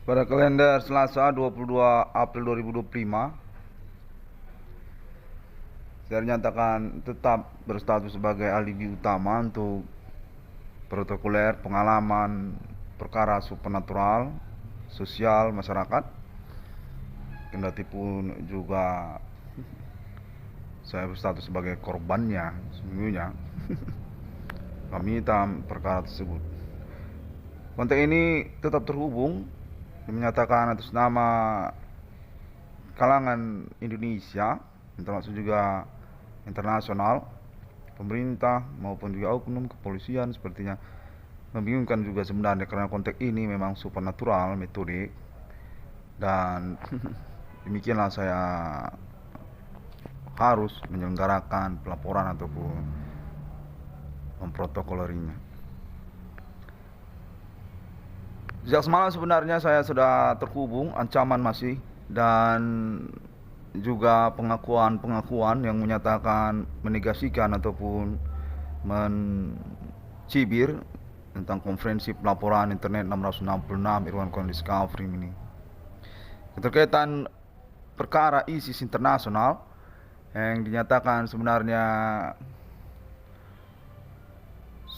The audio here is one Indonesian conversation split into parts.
Pada kalender Selasa 22 April 2025, saya dinyatakan tetap berstatus sebagai alibi utama untuk protokoler pengalaman perkara supernatural sosial masyarakat. Kendati pun juga saya berstatus sebagai korbannya sesungguhnya. Kami dalam perkara tersebut. Konten ini tetap terhubung menyatakan atas nama kalangan Indonesia, termasuk juga internasional, pemerintah maupun juga oknum kepolisian sepertinya membingungkan juga sebenarnya karena konteks ini memang supernatural metode dan demikianlah saya harus menyelenggarakan pelaporan ataupun memprotokolerinya. Sejak semalam sebenarnya saya sudah terhubung, ancaman masih, dan juga pengakuan yang menyatakan menegasikan ataupun mencibir tentang konferensi pelaporan internet 666 Irwan Cohen Discovery ini. Keterkaitan perkara ISIS internasional yang dinyatakan sebenarnya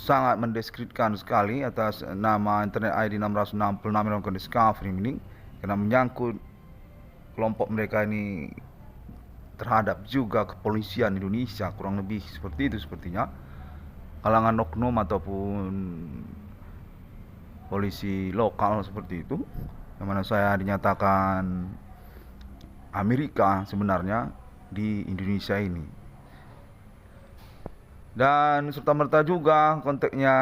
sangat mendeskripsikan sekali atas nama internet ID 666 Irwan Cohen Discovery ini karena menyangkut kelompok mereka ini terhadap juga kepolisian Indonesia, kurang lebih seperti itu sepertinya, kalangan oknum ataupun polisi lokal seperti itu, yang mana saya dinyatakan Amerika sebenarnya di Indonesia ini. Dan serta-merta juga konteksnya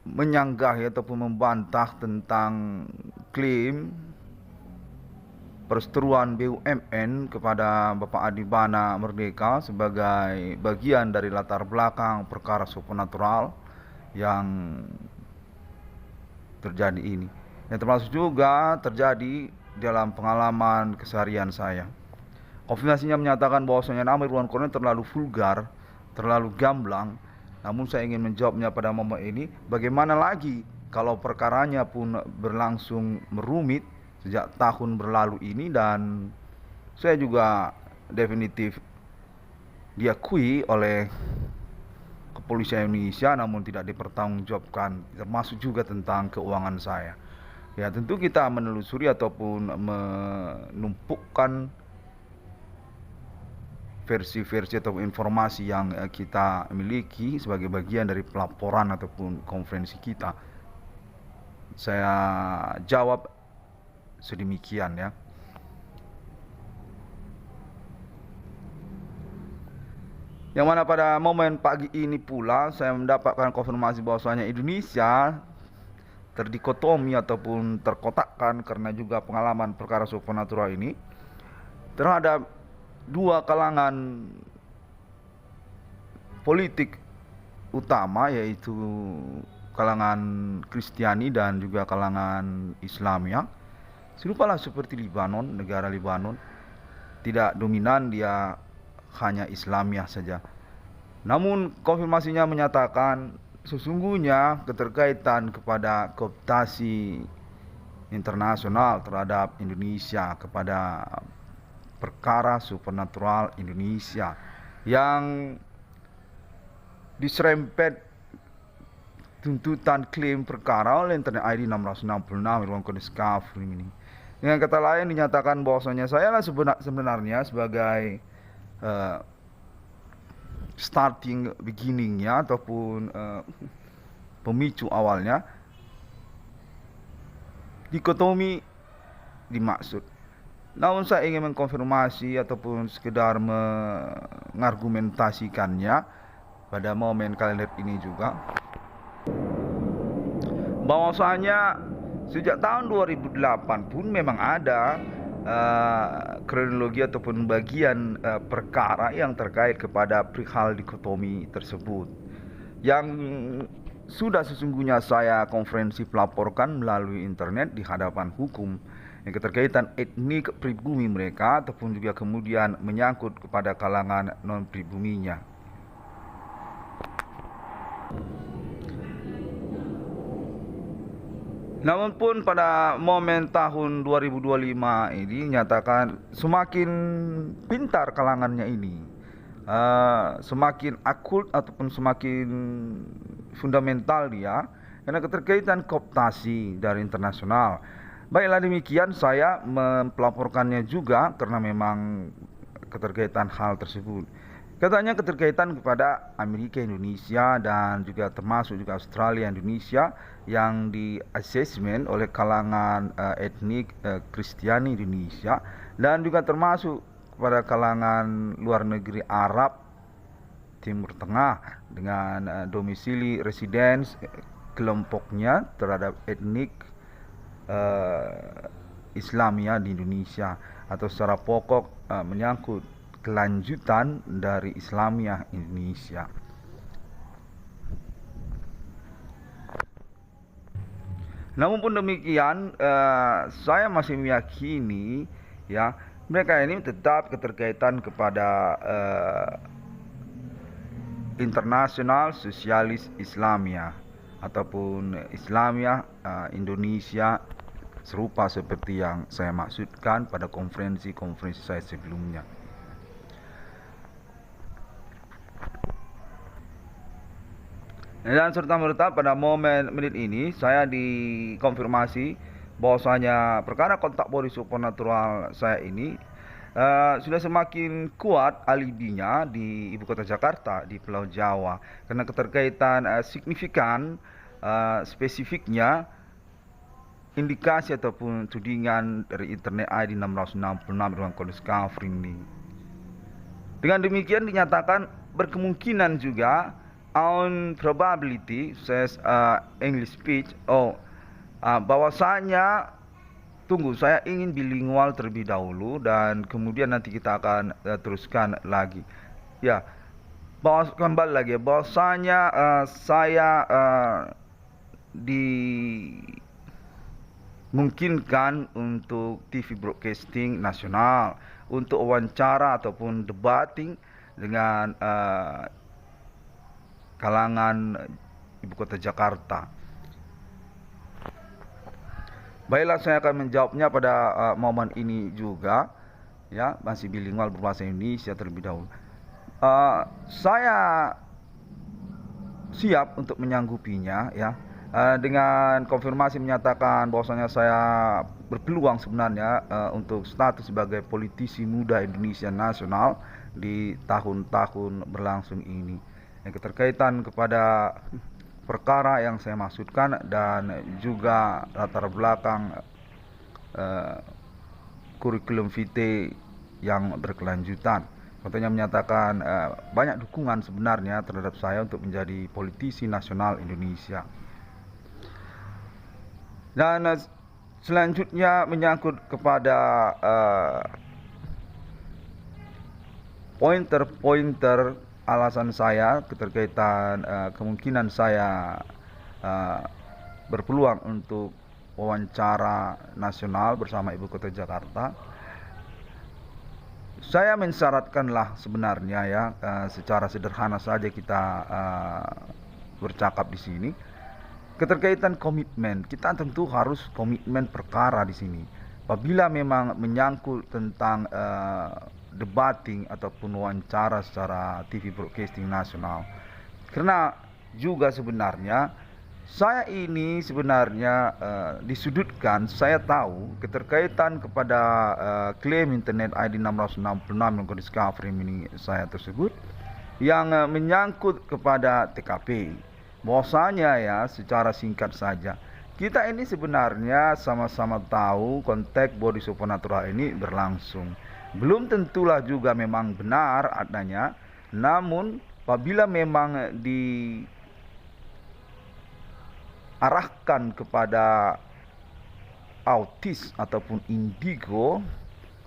menyanggah ataupun membantah tentang klaim perseteruan BUMN kepada Bapak Adi Bana Merdeka sebagai bagian dari latar belakang perkara supernatural yang terjadi ini. Yang termasuk juga terjadi dalam pengalaman keseharian saya. Konfirmasinya menyatakan bahwasanya nama Irwan Cohen terlalu vulgar, terlalu gamblang. Namun saya ingin menjawabnya pada momen ini, bagaimana lagi kalau perkaranya pun berlangsung merumit sejak tahun berlalu ini, dan saya juga definitif diakui oleh kepolisian Indonesia namun tidak dipertanggungjawabkan, termasuk juga tentang keuangan saya. Ya tentu kita menelusuri ataupun menumpukan versi-versi atau informasi yang kita miliki sebagai bagian dari pelaporan ataupun konferensi kita. Saya jawab sedemikian ya. Yang mana pada momen pagi ini pula saya mendapatkan konfirmasi bahwasanya Indonesia terdikotomi ataupun terkotakkan karena juga pengalaman perkara supernatural ini terhadap dua kalangan politik utama, yaitu kalangan Kristiani dan juga kalangan Islamia. Serupalah seperti Libanon, negara Libanon tidak dominan, dia hanya Islamia saja. Namun konfirmasinya menyatakan sesungguhnya keterkaitan kepada kooptasi internasional terhadap Indonesia, kepada perkara supernatural Indonesia yang diserempet tuntutan klaim perkara oleh internet ID 666 Irwan Cohen Discovery ini. Dengan kata lain dinyatakan bahwasanya saya lah sebenarnya sebagai starting beginningnya ataupun pemicu awalnya dikotomi dimaksud. Namun saya ingin mengkonfirmasi ataupun sekedar mengargumentasikannya pada momen kalender ini juga, bahwasanya sejak tahun 2008 pun memang ada kronologi ataupun bagian perkara yang terkait kepada perihal dikotomi tersebut, yang sudah sesungguhnya saya konferensi pelaporkan melalui internet di hadapan hukum, yang keterkaitan etnik pribumi mereka ataupun juga kemudian menyangkut kepada kalangan non pribuminya. Namun pun pada momen tahun 2025 ini nyatakan semakin pintar kalangannya ini, semakin akult ataupun semakin fundamental dia karena keterkaitan kooptasi dari internasional. Baiklah demikian saya melaporkannya juga karena memang keterkaitan hal tersebut. Katanya keterkaitan kepada Amerika, Indonesia dan juga termasuk juga Australia, Indonesia yang di assessment oleh kalangan etnik Kristiani Indonesia dan juga termasuk kepada kalangan luar negeri Arab Timur Tengah dengan domisili residence kelompoknya terhadap etnik Islamia di Indonesia atau secara pokok menyangkut kelanjutan dari Islamiyah Indonesia. Namun pun demikian, saya masih meyakini ya mereka ini tetap keterkaitan kepada internasional sosialis Islamiyah ataupun Islamiyah Indonesia serupa seperti yang saya maksudkan pada konferensi-konferensi saya sebelumnya. Dan serta-merta pada menit ini saya dikonfirmasi bahwasanya perkara kontak body supernatural saya ini sudah semakin kuat alibinya di ibu kota Jakarta, di Pulau Jawa, karena keterkaitan signifikan spesifiknya indikasi ataupun tudingan dari internet ID 666 dengan kode Skafring ini. Dengan demikian dinyatakan berkemungkinan juga on probability says English speech bahwasanya tunggu saya ingin bilingual terlebih dahulu dan kemudian nanti kita akan teruskan lagi ya kembali lagi bahwasanya saya dimungkinkan untuk TV broadcasting nasional untuk wawancara ataupun debating dengan kalangan ibu kota Jakarta. Baiklah, saya akan menjawabnya pada momen ini juga, ya masih bilingual berbahasa Indonesia terlebih dahulu. Saya siap untuk menyanggupinya, ya dengan konfirmasi menyatakan bahwasanya saya berpeluang sebenarnya untuk status sebagai politisi muda Indonesia nasional di tahun-tahun berlangsung ini. Yang keterkaitan kepada perkara yang saya maksudkan dan juga latar belakang kurikulum vitae yang berkelanjutan. Contohnya menyatakan banyak dukungan sebenarnya terhadap saya untuk menjadi politisi nasional Indonesia. Dan selanjutnya menyangkut kepada pointer-pointer alasan saya keterkaitan kemungkinan saya berpeluang untuk wawancara nasional bersama ibu kota Jakarta. Saya mensyaratkanlah sebenarnya ya secara sederhana saja kita bercakap di sini. Keterkaitan komitmen, kita tentu harus komitmen perkara di sini. Apabila memang menyangkut tentang debating ataupun wawancara secara TV broadcasting nasional. Karena juga sebenarnya saya ini sebenarnya disudutkan, saya tahu keterkaitan kepada klaim internet ID 666 yang Discovery ini saya tersebut yang menyangkut kepada TKP. Bahwasanya ya secara singkat saja, kita ini sebenarnya sama-sama tahu konteks body supernatural ini berlangsung. Belum tentulah juga memang benar adanya, namun apabila memang diarahkan kepada autis ataupun indigo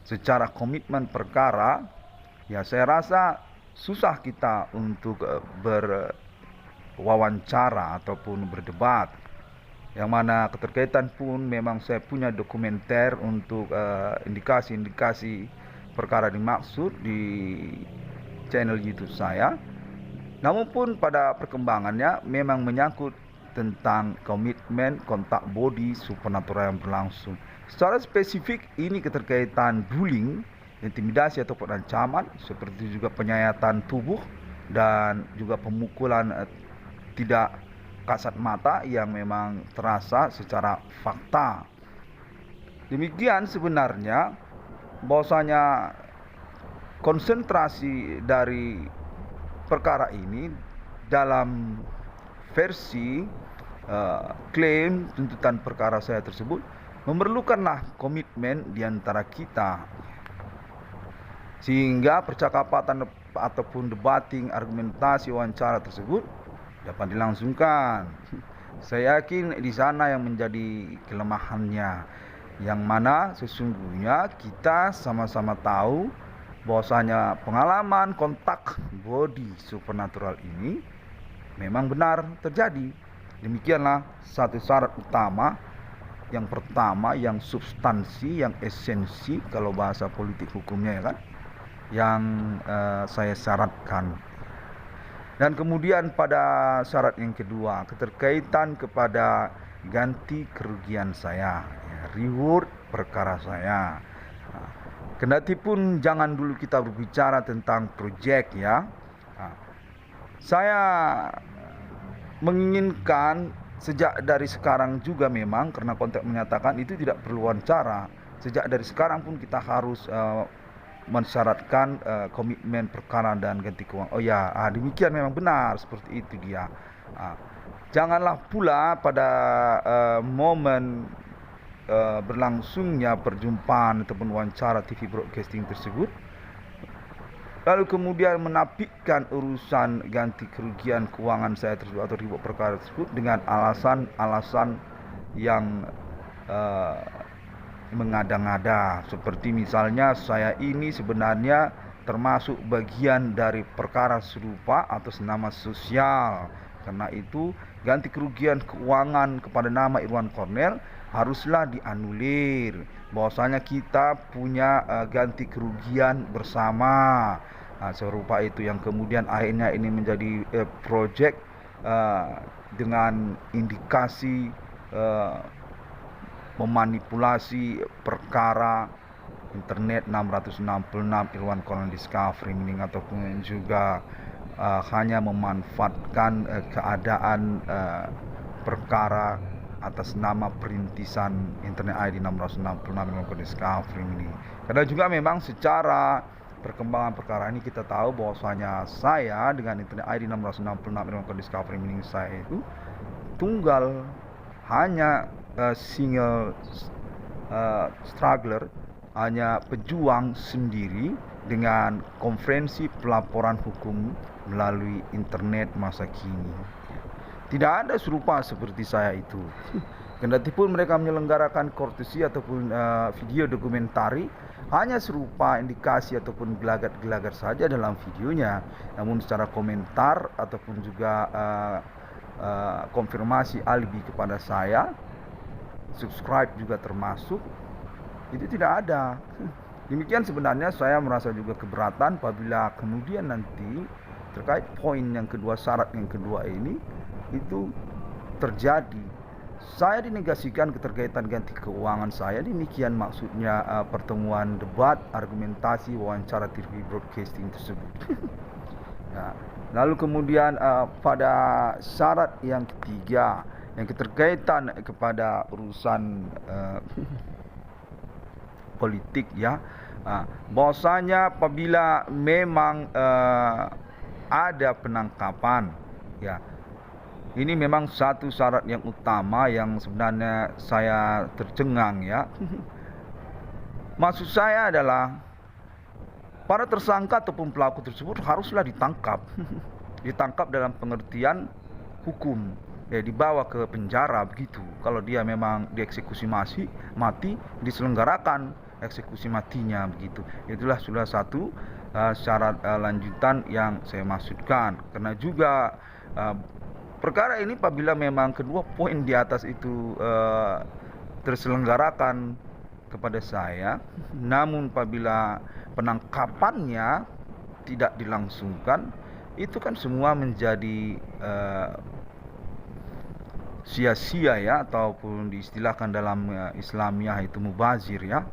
secara komitmen perkara, ya saya rasa susah kita untuk berwawancara ataupun berdebat. Yang mana keterkaitan pun memang saya punya dokumenter untuk indikasi-indikasi perkara dimaksud di channel YouTube saya. Namun pun pada perkembangannya memang menyangkut tentang komitmen kontak body supernatural yang berlangsung. Secara spesifik ini keterkaitan bullying, intimidasi ataupun ancaman, seperti juga penyayatan tubuh dan juga pemukulan tidak kasat mata yang memang terasa secara fakta. Demikian sebenarnya bahwasanya konsentrasi dari perkara ini dalam versi klaim tuntutan perkara saya tersebut memerlukanlah komitmen di antara kita, sehingga percakapan ataupun debating, argumentasi, wawancara tersebut dapat dilangsungkan. Saya yakin di sana yang menjadi kelemahannya, yang mana sesungguhnya kita sama-sama tahu bahwasanya pengalaman kontak body supernatural ini memang benar terjadi. Demikianlah satu syarat utama, yang pertama, yang substansi, yang esensi kalau bahasa politik hukumnya ya kan, yang saya syaratkan. Dan kemudian pada syarat yang kedua, keterkaitan kepada ganti kerugian saya, reward perkara saya. Kendati pun jangan dulu kita berbicara tentang proyek ya. Saya menginginkan sejak dari sekarang juga memang, karena konteks menyatakan itu tidak perlu wawancara. Sejak dari sekarang pun kita harus mensyaratkan komitmen perkara dan ganti keuangan. Oh ya, demikian memang benar, seperti itu dia. Janganlah pula pada momen berlangsungnya perjumpaan ataupun wawancara TV broadcasting tersebut lalu kemudian menafikan urusan ganti kerugian keuangan saya tersebut atau ribut perkara tersebut dengan alasan-alasan yang mengada-ngada, seperti misalnya saya ini sebenarnya termasuk bagian dari perkara serupa atas nama sosial. Karena itu ganti kerugian keuangan kepada nama Irwan Cornel haruslah dianulir. Bahwasanya kita punya ganti kerugian bersama. Serupa itu yang kemudian akhirnya ini menjadi projek dengan indikasi memanipulasi perkara internet 666 Irwan Cornel Discovery Meaning, ataupun juga hanya memanfaatkan keadaan perkara atas nama perintisan internet ID 666 Irwan Cornel Discovery Meaning. Karena juga memang secara perkembangan perkara ini kita tahu bahwasanya saya dengan internet ID 666 Irwan Cornel Discovery Meaning saya itu tunggal, hanya single struggler, hanya pejuang sendiri dengan konferensi pelaporan hukum melalui internet masa kini. Tidak ada serupa seperti saya itu. Kendati pun mereka menyelenggarakan courtesy ataupun video dokumentari, hanya serupa indikasi ataupun gelagat-gelagat saja dalam videonya. Namun secara komentar ataupun juga konfirmasi alibi kepada saya, subscribe juga termasuk, itu tidak ada. Demikian sebenarnya saya merasa juga keberatan apabila kemudian nanti terkait poin yang kedua, syarat yang kedua ini itu terjadi. Saya dinegasikan keterkaitan ganti keuangan saya. Demikian maksudnya pertemuan debat, argumentasi, wawancara TV broadcasting tersebut. Nah, lalu kemudian pada syarat yang ketiga, yang keterkaitan kepada urusan politik ya, bahwasanya apabila memang ada penangkapan ya, ini memang satu syarat yang utama yang sebenarnya saya tercengang ya. Maksud saya adalah para tersangka ataupun pelaku tersebut haruslah ditangkap. Ditangkap dalam pengertian hukum, ya, dibawa ke penjara begitu. Kalau dia memang dieksekusi mati, diselenggarakan eksekusi matinya begitu. Itulah sudah satu syarat lanjutan yang saya maksudkan. Karena juga perkara ini apabila memang kedua poin di atas itu terselenggarakan kepada saya, namun apabila penangkapannya tidak dilangsungkan, itu kan semua menjadi sia-sia ya, ataupun diistilahkan dalam Islamiah itu mubazir ya,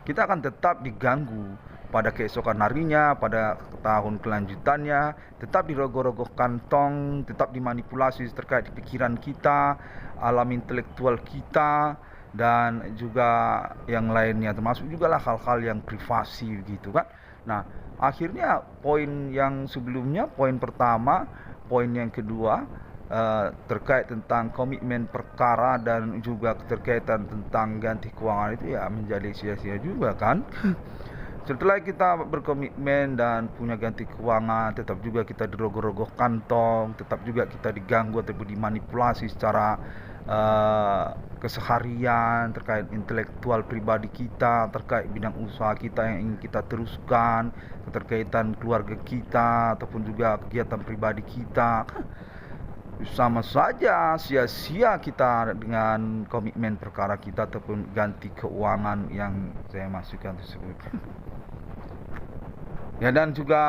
kita akan tetap diganggu pada keesokan harinya, pada tahun kelanjutannya, tetap dirogoh-rogoh kantong, tetap dimanipulasi terkait pikiran kita, alam intelektual kita, dan juga yang lainnya, termasuk juga lah hal-hal yang privasi gitu kan. Nah, akhirnya poin yang sebelumnya, poin pertama, poin yang kedua, terkait tentang komitmen perkara dan juga keterkaitan tentang ganti keuangan itu ya menjadi sia-sia juga kan. Setelah kita berkomitmen dan punya ganti keuangan, tetap juga kita dirogoh-rogoh kantong, tetap juga kita diganggu atau dimanipulasi secara keseharian terkait intelektual pribadi kita, terkait bidang usaha kita yang ingin kita teruskan, keterkaitan keluarga kita ataupun juga kegiatan pribadi kita. Sama saja sia-sia kita dengan komitmen perkara kita ataupun ganti keuangan yang saya maksudkan tersebut. Ya, dan juga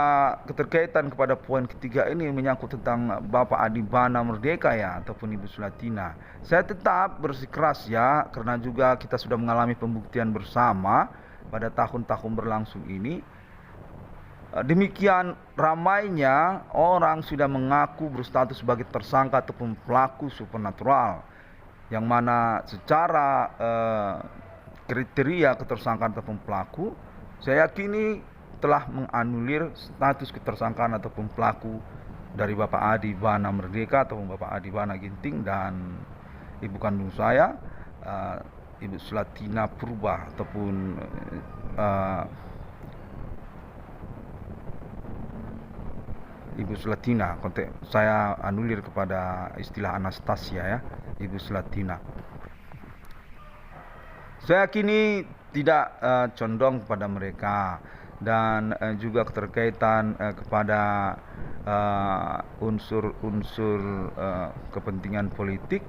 keterkaitan kepada poin ketiga ini menyangkut tentang Bapak Adibana Merdeka ya, ataupun Ibu Sulatina. Saya tetap bersikeras ya, karena juga kita sudah mengalami pembuktian bersama pada tahun-tahun berlangsung ini. Demikian ramainya orang sudah mengaku berstatus sebagai tersangka ataupun pelaku supernatural, yang mana secara kriteria ketersangkaan ataupun pelaku, saya yakini telah menganulir status ketersangkaan ataupun pelaku dari Bapak Adibana Merdeka ataupun Bapak Adibana Ginting dan ibu kandung saya, Ibu Sulatina Purba ataupun Ibu Sulatina. Saya anulir kepada istilah Anastasia ya, Ibu Sulatina. Saya yakini tidak condong kepada mereka, dan juga keterkaitan kepada unsur-unsur kepentingan politik.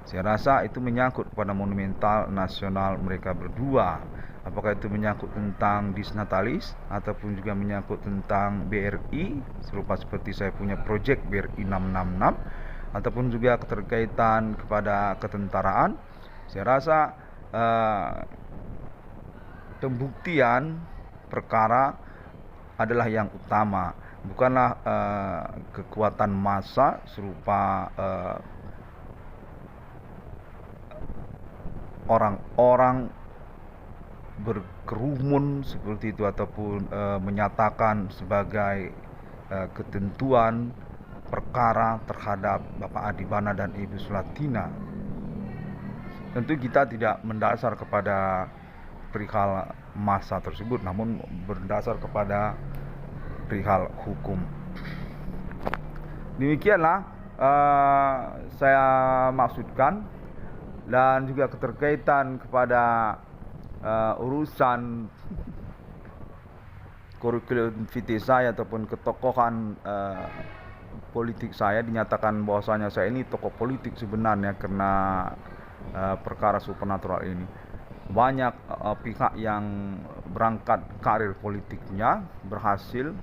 Saya rasa itu menyangkut pada monumental nasional mereka berdua. Apakah itu menyangkut tentang disnatalis ataupun juga menyangkut tentang BRI, serupa seperti saya punya proyek BRI 666, ataupun juga keterkaitan kepada ketentaraan. Saya rasa pembuktian perkara adalah yang utama, bukanlah kekuatan massa serupa orang-orang berkerumun seperti itu ataupun menyatakan sebagai ketentuan perkara terhadap Bapak Adibana dan Ibu Sulatina. Tentu kita tidak mendasar kepada perihal massa tersebut, namun berdasar kepada perihal hukum. Demikianlah saya maksudkan, dan juga keterkaitan kepada urusan kurikulum vitae saya ataupun ketokohan politik saya, dinyatakan bahwasanya saya ini tokoh politik sebenarnya karena perkara supernatural ini. Banyak pihak yang berangkat karir politiknya berhasil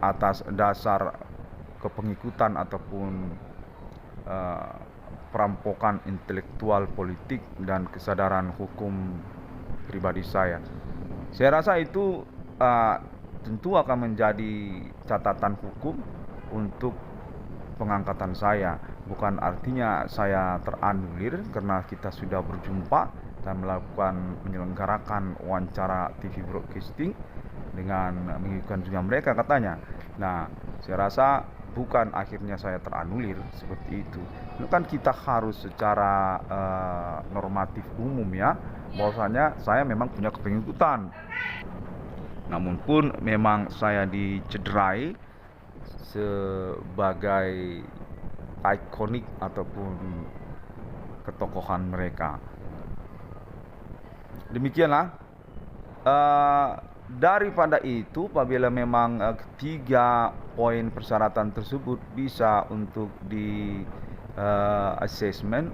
atas dasar kepengikutan ataupun perampokan intelektual politik dan kesadaran hukum pribadi saya. Saya rasa itu tentu akan menjadi catatan hukum untuk pengangkatan saya. Bukan artinya saya teranulir karena kita sudah berjumpa dan menyelenggarakan wawancara TV broadcasting dengan mengikutkan juga mereka katanya. Nah, saya rasa bukan akhirnya saya teranulir seperti itu. Itu kan kita harus secara normatif umum ya, bahwasanya saya memang punya kepengikutan. Namun pun memang saya dicederai sebagai ikonik ataupun ketokohan mereka. Demikianlah. Daripada itu, apabila memang ketiga poin persyaratan tersebut bisa untuk di assessment,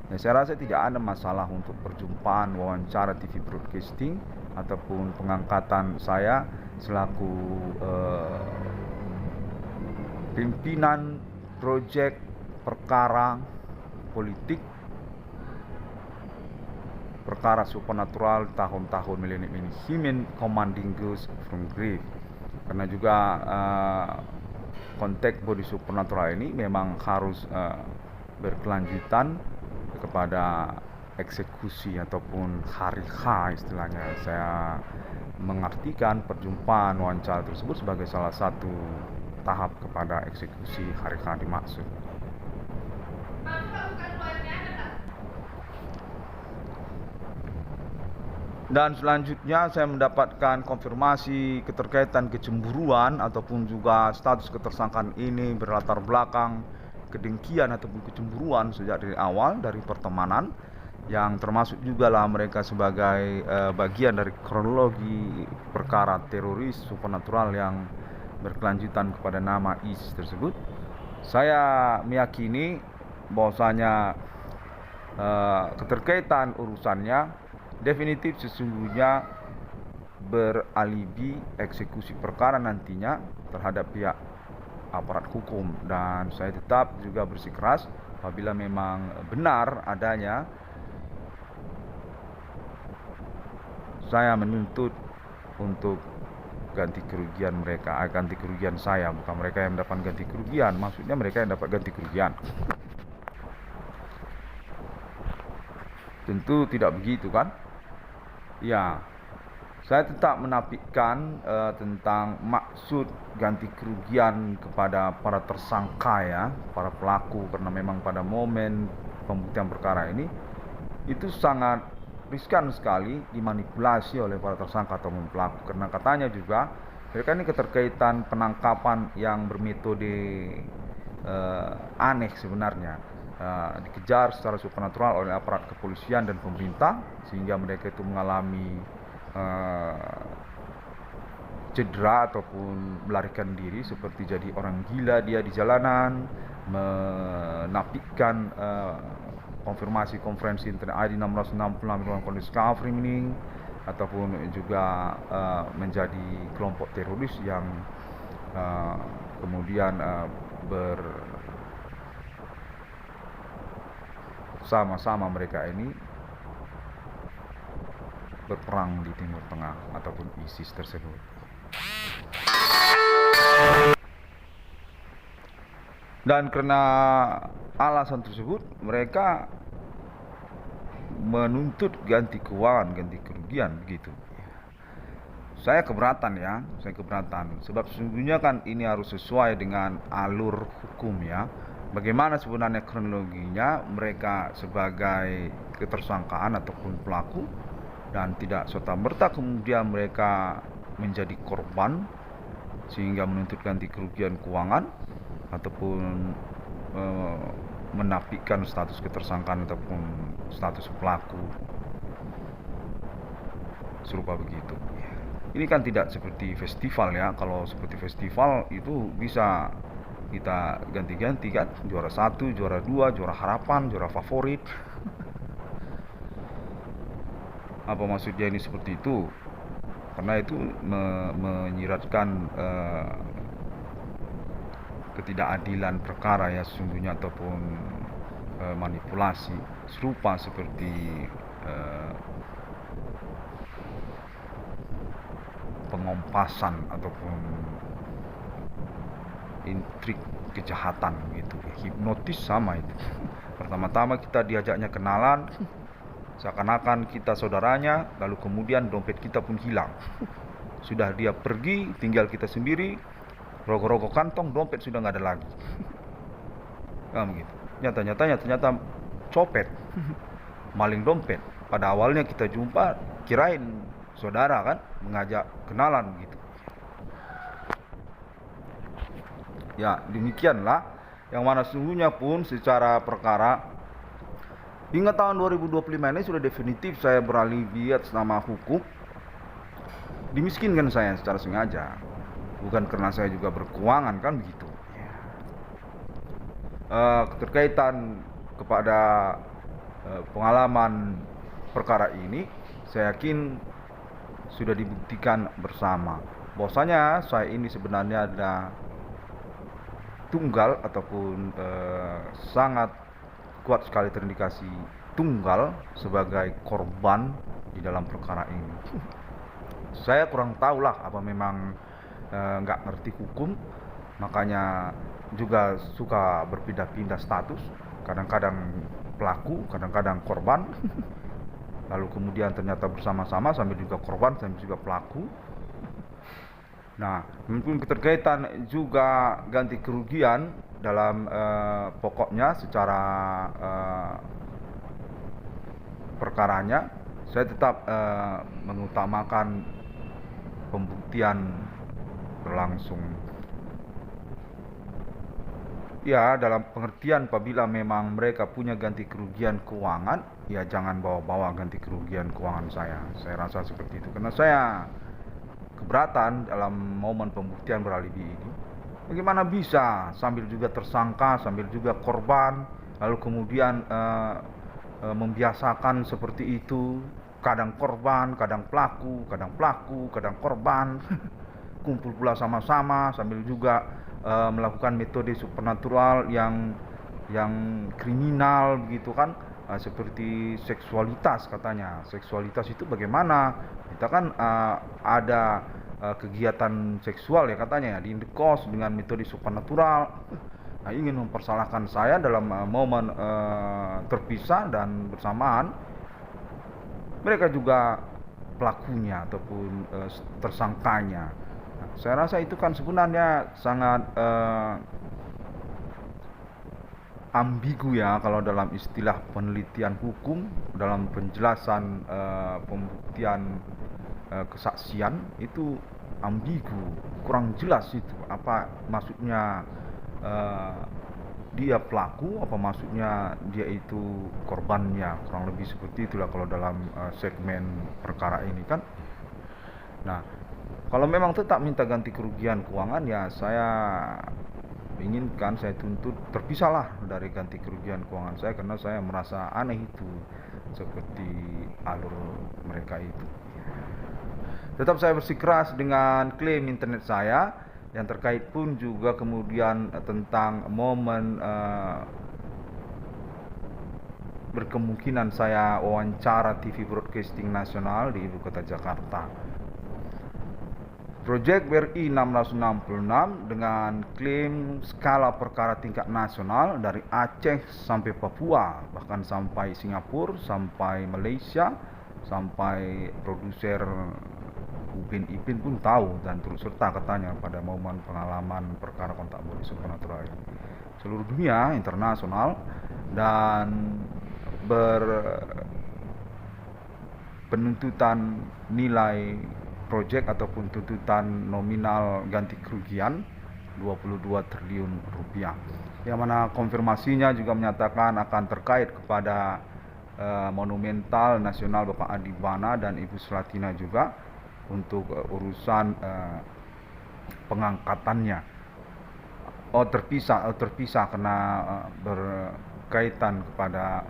ya saya rasa tidak ada masalah untuk perjumpaan wawancara TV broadcasting ataupun pengangkatan saya selaku pimpinan proyek perkara politik, perkara supernatural tahun-tahun milenium ini. Human commanding ghosts from grave. Karena juga konteks body supernatural ini memang harus berkelanjutan kepada eksekusi ataupun hari H istilahnya. Saya mengartikan perjumpaan wawancara tersebut sebagai salah satu tahap kepada eksekusi hari H dimaksud. Dan selanjutnya saya mendapatkan konfirmasi keterkaitan kecemburuan ataupun juga status ketersangkaan ini berlatar belakang kedengkian ataupun kecemburuan sejak dari awal dari pertemanan, yang termasuk juga lah mereka sebagai bagian dari kronologi perkara teroris supernatural yang berkelanjutan kepada nama ISIS tersebut. Saya meyakini bahwasanya keterkaitan urusannya definitif sesungguhnya beralibi eksekusi perkara nantinya terhadap pihak aparat hukum, dan saya tetap juga bersikeras apabila memang benar adanya, saya menuntut untuk ganti kerugian mereka, ganti kerugian saya, bukan mereka yang mendapat ganti kerugian, maksudnya mereka yang dapat ganti kerugian. Tentu tidak begitu kan? Ya, saya tetap menafikan tentang maksud ganti kerugian kepada para tersangka ya, para pelaku, karena memang pada momen pembuktian perkara ini itu sangat riskan sekali dimanipulasi oleh para tersangka atau pelaku, karena katanya juga mereka ini keterkaitan penangkapan yang bermetode aneh sebenarnya, dikejar secara supernatural oleh aparat kepolisian dan pemerintah sehingga mereka itu mengalami cedera ataupun melarikan diri seperti jadi orang gila dia di jalanan, menafikan konfirmasi konferensi internet ID 666 ruang kondisi Kafrimning, ataupun juga menjadi kelompok teroris yang kemudian bersama-sama mereka ini berperang di Timur Tengah ataupun ISIS tersebut. Dan karena alasan tersebut mereka menuntut ganti keuangan, ganti kerugian begitu. Saya keberatan ya, sebab sesungguhnya kan ini harus sesuai dengan alur hukum ya. Bagaimana sebenarnya kronologinya mereka sebagai ketersangkaan ataupun pelaku, dan tidak serta-merta kemudian mereka menjadi korban sehingga menuntut ganti kerugian keuangan ataupun menafikan status ketersangkaan ataupun status pelaku serupa begitu. Ini kan tidak seperti festival ya. Kalau seperti festival itu bisa kita ganti-ganti kan, juara 1, juara 2, juara harapan, juara favorit. Apa maksudnya ini seperti itu? Karena itu menyiratkan ketidakadilan perkara ya sesungguhnya, ataupun manipulasi serupa seperti pengompasan ataupun intrik kejahatan gitu. Hipnotis sama itu. Pertama-tama kita diajaknya kenalan, seakan-akan kita saudaranya, lalu kemudian dompet kita pun hilang. Sudah dia pergi, tinggal kita sendiri, rogoh-rogoh kantong, dompet sudah nggak ada lagi. Nah, begitu. Ternyata copet, maling dompet. Pada awalnya kita jumpa, kirain saudara kan, mengajak kenalan gitu. Ya, demikianlah yang mana sesungguhnya pun secara perkara hingga tahun 2025 ini sudah definitif saya beralibi atas nama hukum. Dimiskinkan saya secara sengaja, bukan karena saya juga berkeuangan kan begitu. Keterkaitan kepada pengalaman perkara ini, saya yakin sudah dibuktikan bersama bahwasanya saya ini sebenarnya ada tunggal ataupun sangat kuat sekali terindikasi tunggal sebagai korban di dalam perkara ini. Saya kurang tahu lah, apa memang nggak ngerti hukum, makanya juga suka berpindah-pindah status, kadang-kadang pelaku, kadang-kadang korban, lalu kemudian ternyata bersama-sama sambil juga korban, sambil juga pelaku. Nah, mungkin keterkaitan juga ganti kerugian dalam pokoknya secara perkaranya, saya tetap mengutamakan pembuktian berlangsung. Ya, dalam pengertian apabila memang mereka punya ganti kerugian keuangan, ya jangan bawa-bawa ganti kerugian keuangan saya. Saya rasa seperti itu, karena saya keberatan dalam momen pembuktian beralibi ini. Bagaimana bisa sambil juga tersangka, sambil juga korban, lalu kemudian membiasakan seperti itu, kadang korban, kadang pelaku, kadang korban, kumpul pula sama-sama sambil juga melakukan metode supernatural yang kriminal begitu kan, seperti seksualitas katanya. Seksualitas itu bagaimana? Kita kan ada kegiatan seksual ya katanya ya di indekos dengan metode supernatural. Nah, ingin mempersalahkan saya dalam momen terpisah dan bersamaan. Mereka juga pelakunya ataupun tersangkanya. Nah, saya rasa itu kan sebenarnya sangat ambigu ya kalau dalam istilah penelitian hukum, dalam penjelasan pembuktian kesaksian itu ambigu, kurang jelas itu apa maksudnya dia pelaku, apa maksudnya dia itu korbannya, kurang lebih seperti itulah kalau dalam segmen perkara ini kan. Nah, kalau memang tetap minta ganti kerugian keuangan, ya saya inginkan, saya tuntut terpisahlah dari ganti kerugian keuangan saya, karena saya merasa aneh itu seperti alur mereka itu. Tetap saya bersikeras dengan klaim internet saya yang terkait pun juga kemudian tentang momen berkemungkinan saya wawancara TV Broadcasting Nasional di Ibu Kota Jakarta. Proyek BRI 666 dengan klaim skala perkara tingkat nasional dari Aceh sampai Papua, bahkan sampai Singapura, sampai Malaysia, sampai produser Upin Ipin pun tahu dan turut serta katanya pada momen pengalaman perkara kontak bodi supernatural ini. Seluruh dunia, internasional, dan penuntutan nilai proyek ataupun tuntutan nominal ganti kerugian 22 triliun rupiah. Yang mana konfirmasinya juga menyatakan akan terkait kepada Monumental Nasional Bapak Adibana dan Ibu Selatina juga untuk urusan pengangkatannya. Terpisah karena berkaitan kepada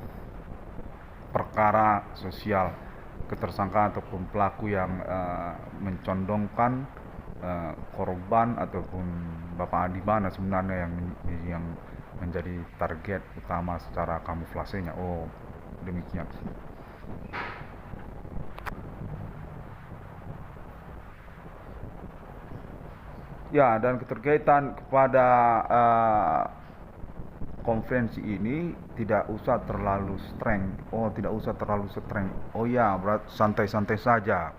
perkara sosial, ketersangkaan ataupun pelaku yang mencondongkan korban ataupun Bapak Adibana sebenarnya yang menjadi target utama secara kamuflasenya. Oh, demikian. Ya, dan keterkaitan kepada konferensi ini tidak usah terlalu streng. Oh, tidak usah terlalu streng. Oh ya, berat santai-santai saja.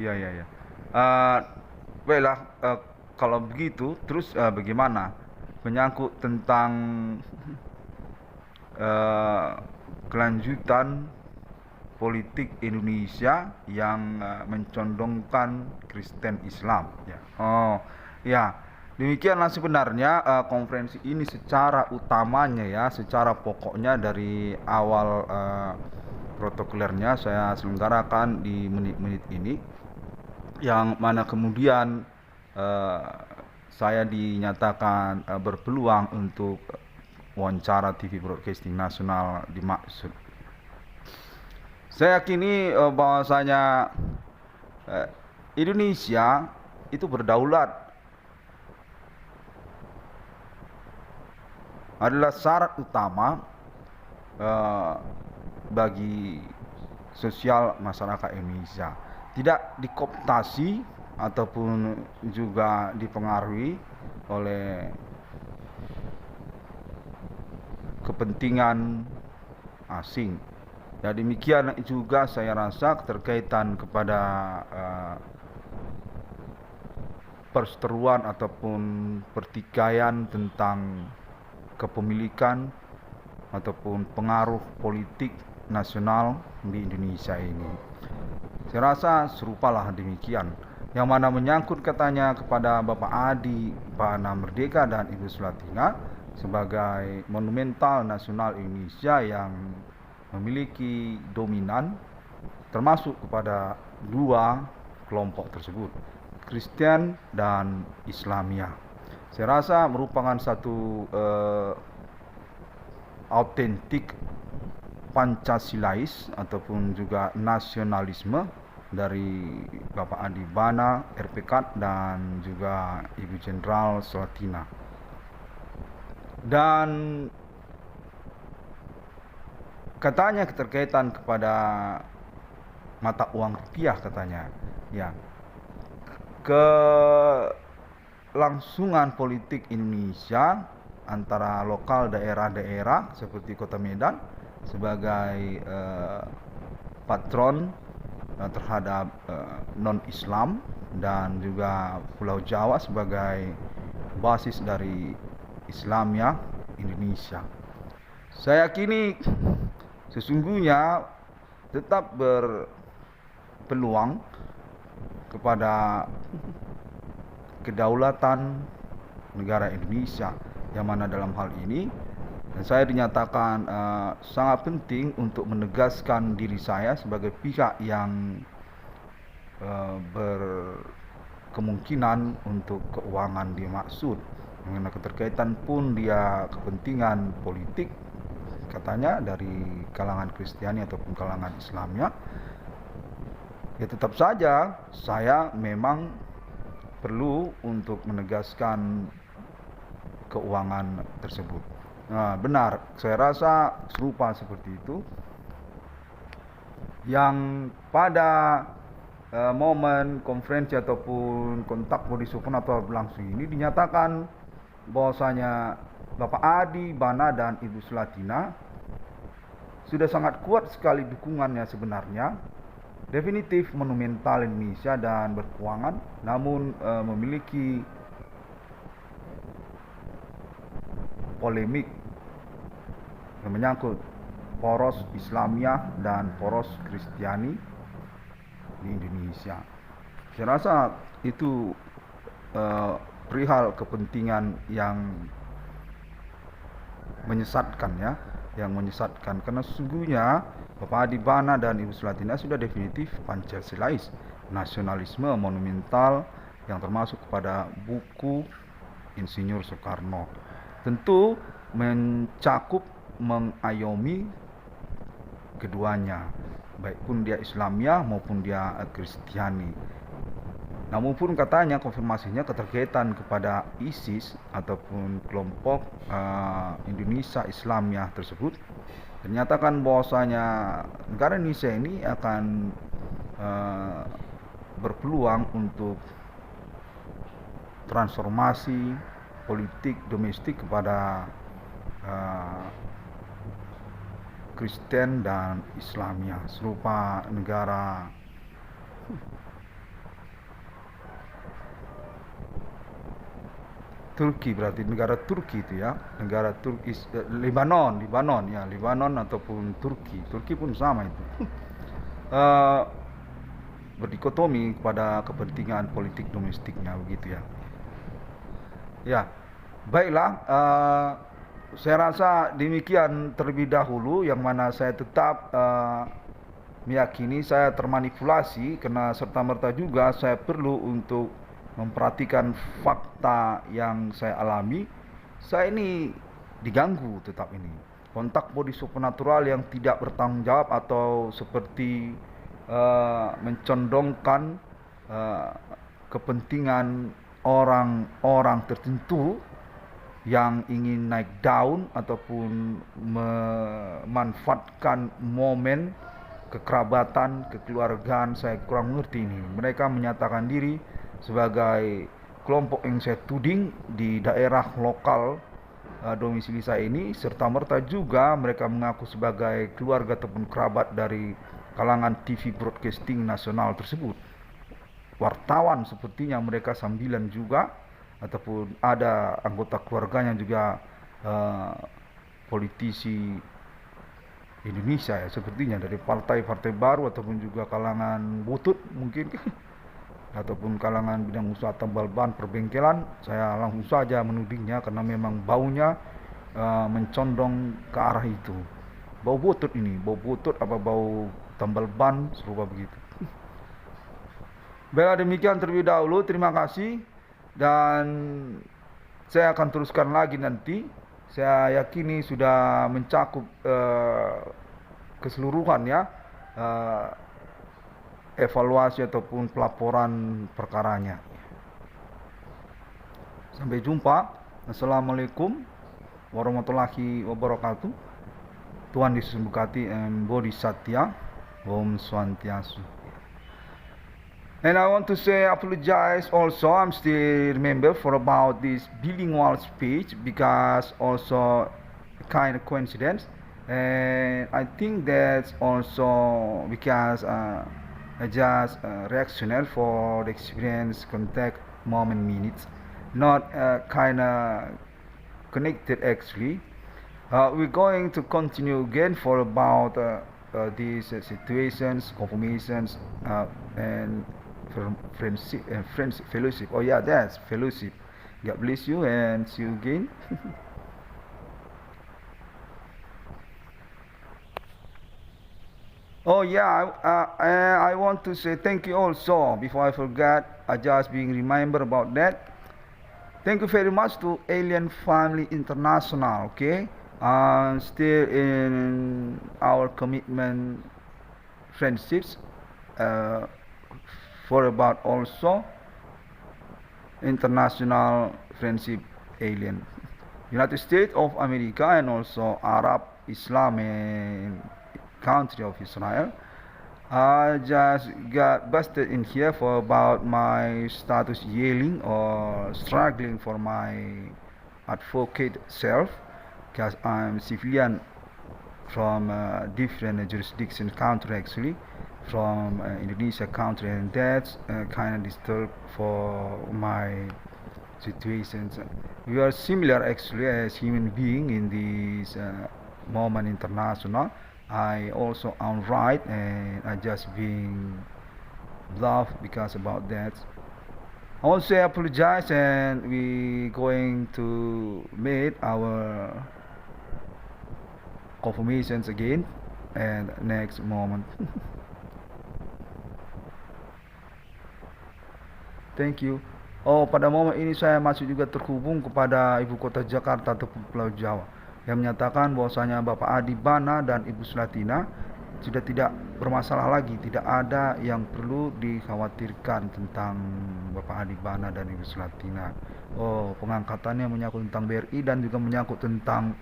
Iya. Baiklah, kalau begitu, terus bagaimana? Menyangkut tentang kelanjutan politik Indonesia yang mencondongkan Kristen Islam. Ya. Oh, ya. Demikianlah sebenarnya konferensi ini secara utamanya ya, secara pokoknya dari awal protokolernya saya selenggarakan di menit-menit ini, yang mana kemudian saya dinyatakan berpeluang untuk wawancara TV Broadcasting Nasional dimaksud. Saya yakini bahwasanya Indonesia itu berdaulat adalah syarat utama bagi sosial masyarakat Indonesia. Tidak dikooptasi ataupun juga dipengaruhi oleh kepentingan asing. Dan demikian juga saya rasa keterkaitan kepada perseteruan ataupun pertikaian tentang kepemilikan ataupun pengaruh politik nasional di Indonesia ini. Saya rasa serupalah demikian. Yang mana menyangkut katanya kepada Bapak Adi Bana Merdeka dan Ibu Sulatina sebagai monumental nasional Indonesia yang memiliki dominan termasuk kepada dua kelompok tersebut, Kristen dan Islamia. Saya rasa merupakan satu autentik Pancasilais ataupun juga nasionalisme dari Bapak Adi Bana, RPK dan juga Ibu Jenderal Sulatina. Dan katanya keterkaitan kepada mata uang rupiah katanya. Ya. Kelangsungan politik Indonesia antara lokal daerah-daerah seperti Kota Medan sebagai patron terhadap non-Islam dan juga Pulau Jawa sebagai basis dari Islamia Indonesia. Saya yakini sesungguhnya tetap berpeluang kepada kedaulatan negara Indonesia, yang mana dalam hal ini dan saya dinyatakan sangat penting untuk menegaskan diri saya sebagai pihak yang berkemungkinan untuk keuangan dimaksud, mengenai keterkaitan pun dia kepentingan politik katanya dari kalangan Kristiani ataupun kalangan Islamnya. Ya tetap saja saya memang perlu untuk menegaskan keuangan tersebut. Nah, benar, saya rasa serupa seperti itu. Yang pada momen konferensi ataupun kontak body supernatural berlangsung ini dinyatakan bahwasanya Bapak Adi Bana dan Ibu Sulatina sudah sangat kuat sekali dukungannya sebenarnya, definitif monumental Indonesia dan berkeuangan, namun memiliki polemik yang menyangkut poros Islamia dan poros Kristiani di Indonesia. Saya rasa itu perihal kepentingan yang menyesatkan ya, yang menyesatkan karena sesungguhnya Bapak Adi Bana dan Ibu Sulatina sudah definitif Pancasilais, nasionalisme monumental yang termasuk kepada buku Insinyur Soekarno. Tentu mencakup mengayomi keduanya, baik pun dia Islamia maupun dia Kristiani. Namun pun katanya konfirmasinya keterkaitan kepada ISIS ataupun kelompok Indonesia Islamia tersebut, dinyatakan bahwasanya negara Indonesia ini akan berpeluang untuk transformasi politik domestik kepada Kristen dan Islamia serupa negara Turki, berarti negara Turki itu ya, negara Turki, Lebanon ya, Lebanon ataupun Turki pun sama itu. Berdikotomi kepada kepentingan politik domestiknya begitu ya. Ya, baiklah, saya rasa demikian terlebih dahulu, yang mana saya tetap meyakini saya termanipulasi karena serta-merta juga saya perlu untuk memperhatikan fakta yang saya alami. Saya ini diganggu tetap ini. Kontak body supernatural yang tidak bertanggung jawab atau seperti mencondongkan kepentingan orang-orang tertentu yang ingin naik daun ataupun memanfaatkan momen kekerabatan, kekeluargaan, saya kurang mengerti ini. Mereka menyatakan diri sebagai kelompok yang saya tuding di daerah lokal domisili saya ini, serta merta juga mereka mengaku sebagai keluarga ataupun kerabat dari kalangan TV broadcasting nasional tersebut. Wartawan sepertinya mereka sambilan juga, ataupun ada anggota keluarganya juga politisi Indonesia ya, sepertinya dari partai-partai baru ataupun juga kalangan butut mungkin ataupun kalangan bidang usaha tambal ban perbengkelan. Saya langsung saja menudingnya karena memang baunya mencondong ke arah itu. Bau butut ini, bau butut apa bau tambal ban serupa begitu. Baiklah, demikian terlebih dahulu, terima kasih. Dan saya akan teruskan lagi nanti. Saya yakini sudah mencakup keseluruhan ya, evaluasi ataupun pelaporan perkaranya. Sampai jumpa. Assalamualaikum warahmatullahi wabarakatuh. Tuhan Yesus memberkati. Bodhisattva. Om Swantiastu. And I want to say apologize also. I'm still remember for about this bilingual speech because also kind of coincidence. And I think that's also because I just reactional for the experience, contact, moment, minutes, not kind of connected actually. We're going to continue again for about these situations, confirmations, and friendship and fellowship. Oh yeah, that's fellowship. God bless you and see you again. Oh yeah, I want to say thank you also. Before I forget, I just being remember about that. Thank you very much to Alien Family International. Okay, still in our commitment friendships. For about also international friendship alien, United States of America and also Arab Islamic country of Israel. I just got busted in here for about my status yelling or struggling for my advocate self, because I'm civilian from different jurisdiction country actually, from Indonesia country, and that's kind of disturbed for my situations. We are similar actually as human being in this moment international. I also am right and I just being bluffed because about that. I want to say apologize and we going to meet our confirmations again and next moment. Thank you. Oh, pada momen ini saya masih juga terhubung kepada Ibu Kota Jakarta ataupun Pulau Jawa yang menyatakan bahwasanya Bapak Adi Bana dan Ibu Sulatina sudah tidak bermasalah lagi, tidak ada yang perlu dikhawatirkan tentang Bapak Adi Bana dan Ibu Sulatina. Oh, pengangkatannya menyangkut tentang BRI dan juga menyangkut tentang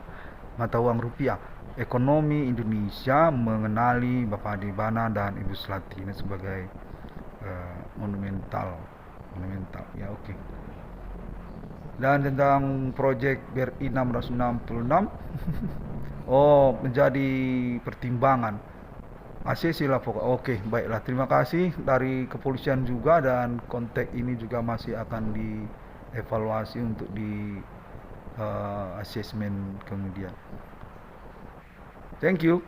mata uang rupiah. Ekonomi Indonesia mengenali Bapak Adi Bana dan Ibu Sulatina sebagai monumental ya, oke. Dan tentang proyek BRI 666 oh, menjadi pertimbangan ACC lah pokoknya. Oke, baiklah, terima kasih dari kepolisian juga, dan kontak ini juga masih akan dievaluasi untuk di assessment kemudian. Thank you.